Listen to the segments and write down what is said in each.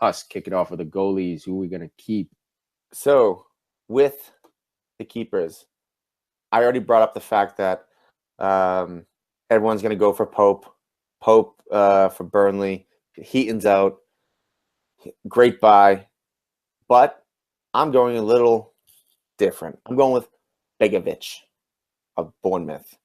Huss, kick it off with the goalies. Who are we going to keep? So with the keepers, I already brought up the fact that everyone's going to go for Pope. Pope for Burnley. Heaton's out. Great buy. But I'm going a little different. I'm going with Begovic of Bournemouth.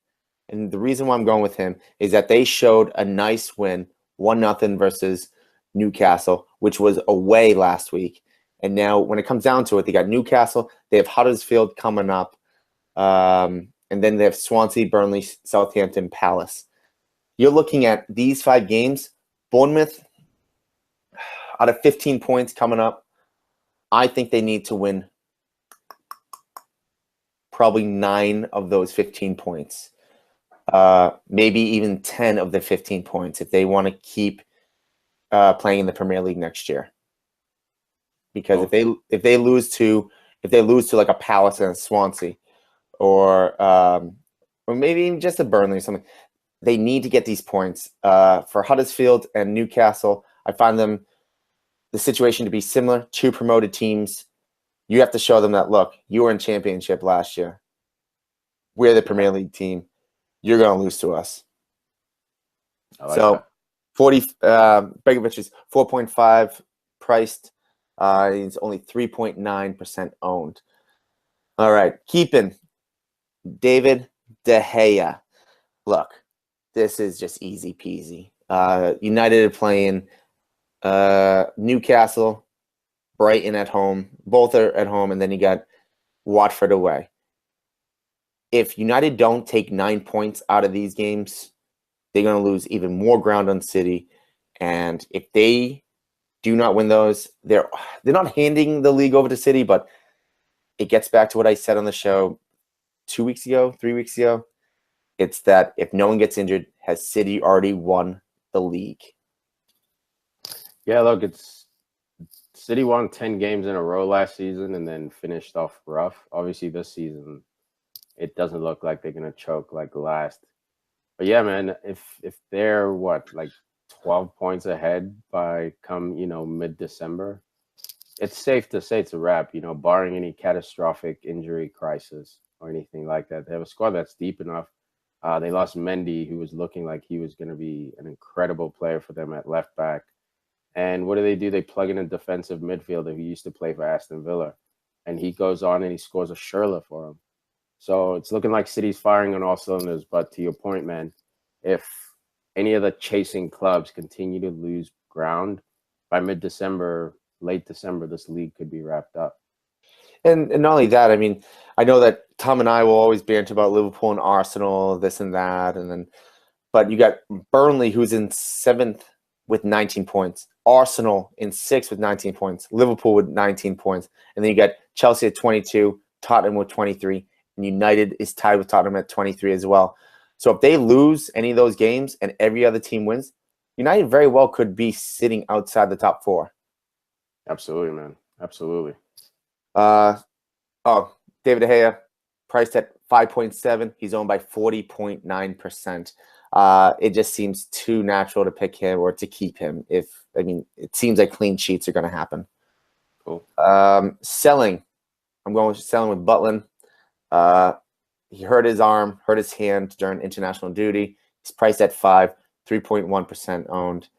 And the reason why I'm going with him is that they showed a nice win, 1-0 versus Newcastle, which was away last week. And now when it comes down to it, they got Newcastle. They have Huddersfield coming up. And then they have Swansea, Burnley, Southampton, Palace. You're looking at these 5 games. Bournemouth, out of 15 points coming up, I think they need to win probably 9 of those 15 points. Maybe even 10 of the 15 points if they want to keep playing in the Premier League next year. Because if they lose to like a Palace and a Swansea, or maybe even just a Burnley or something, they need to get these points. For Huddersfield and Newcastle, I find the situation to be similar. 2 promoted teams. You have to show them that, look, you were in championship last year. We're the Premier League team. You're going to lose to us. So, 40. Begovic is 4.5 priced. He's only 3.9% owned. All right, keeping David De Gea. Look, this is just easy peasy. United are playing Newcastle, Brighton at home. Both are at home, and then you got Watford away. If United don't take 9 points out of these games, they're going to lose even more ground on City. And if they do not win those, they're not handing the league over to City, but it gets back to what I said on the show 3 weeks ago. It's that if no one gets injured, has City already won the league? Yeah, look, City won 10 games in a row last season and then finished off rough. Obviously, this season, it doesn't look like they're going to choke like last. But yeah, man, if they're, 12 points ahead by mid-December, it's safe to say it's a wrap, barring any catastrophic injury crisis or anything like that. They have a squad that's deep enough. They lost Mendy, who was looking like he was going to be an incredible player for them at left back. And what do? They plug in a defensive midfielder who used to play for Aston Villa. And he goes on and he scores a Schürrle for him. So it's looking like City's firing on all cylinders. But to your point, man, if any of the chasing clubs continue to lose ground, by mid-December, late December, this league could be wrapped up. And not only that, I mean, I know that Tom and I will always banter about Liverpool and Arsenal, this and that, but you got Burnley, who's in 7th with 19 points, Arsenal in 6th with 19 points, Liverpool with 19 points, and then you got Chelsea at 22, Tottenham with 23, and United is tied with Tottenham at 23 as well. So if they lose any of those games and every other team wins, United very well could be sitting outside the top 4. Absolutely, man. Absolutely. David De Gea, priced at 5.7. He's owned by 40.9%. It just seems too natural to pick him or to keep him. It seems like clean sheets are going to happen. Cool. Selling. I'm going with selling with Butland. He hurt his arm, hurt his hand during international duty. He's priced at 5, 3.1% owned.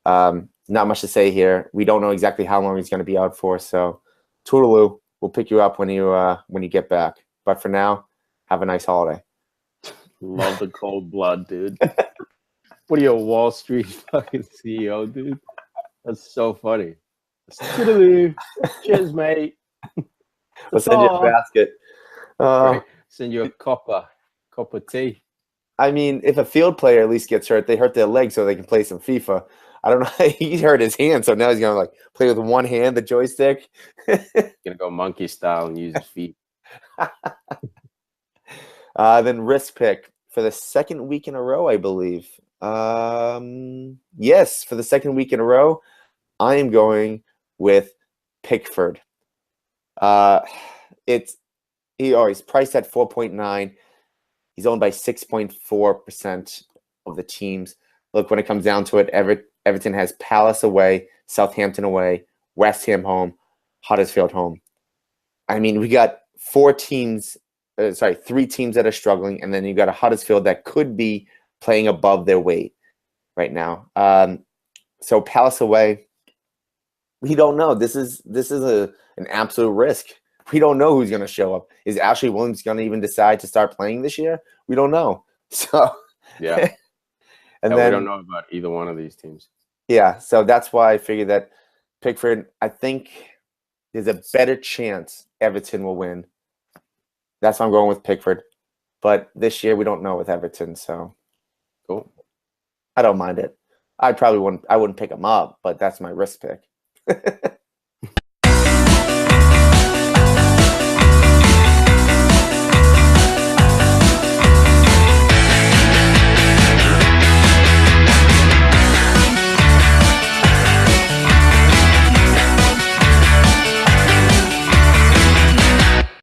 Not much to say here. We don't know exactly how long he's going to be out for. So, toodaloo. We'll pick you up when you get back. But for now, have a nice holiday. Love the cold blood, dude. What are you, a Wall Street fucking CEO, dude? That's so funny. Cheers, mate. We'll send you a basket. Right. Send you a copper tea. I mean, if a field player at least gets hurt, they hurt their leg so they can play some FIFA. I don't know. He hurt his hand, so now he's gonna play with one hand, the joystick. Gonna go monkey style and use his feet. Then risk pick for the second week in a row, I believe. Yes, for the second week in a row, I am going with Pickford. He's priced at 4.9. He's owned by 6.4% of the teams. Look, when it comes down to it, Everton has Palace away, Southampton away, West Ham home, Huddersfield home. I mean, we got 3 teams that are struggling, and then you got a Huddersfield that could be playing above their weight right now. So Palace away, we don't know. This is an absolute risk. We don't know who's going to show up. Is Ashley Williams going to even decide to start playing this year? We don't know. So Yeah. and we then don't know about either one of these teams. yeah, so that's why I figured that Pickford, I think there's a better chance Everton will win. That's why I'm going with Pickford. But this year we don't know with Everton, so Cool. I don't mind it. I wouldn't pick him up, but that's my risk pick.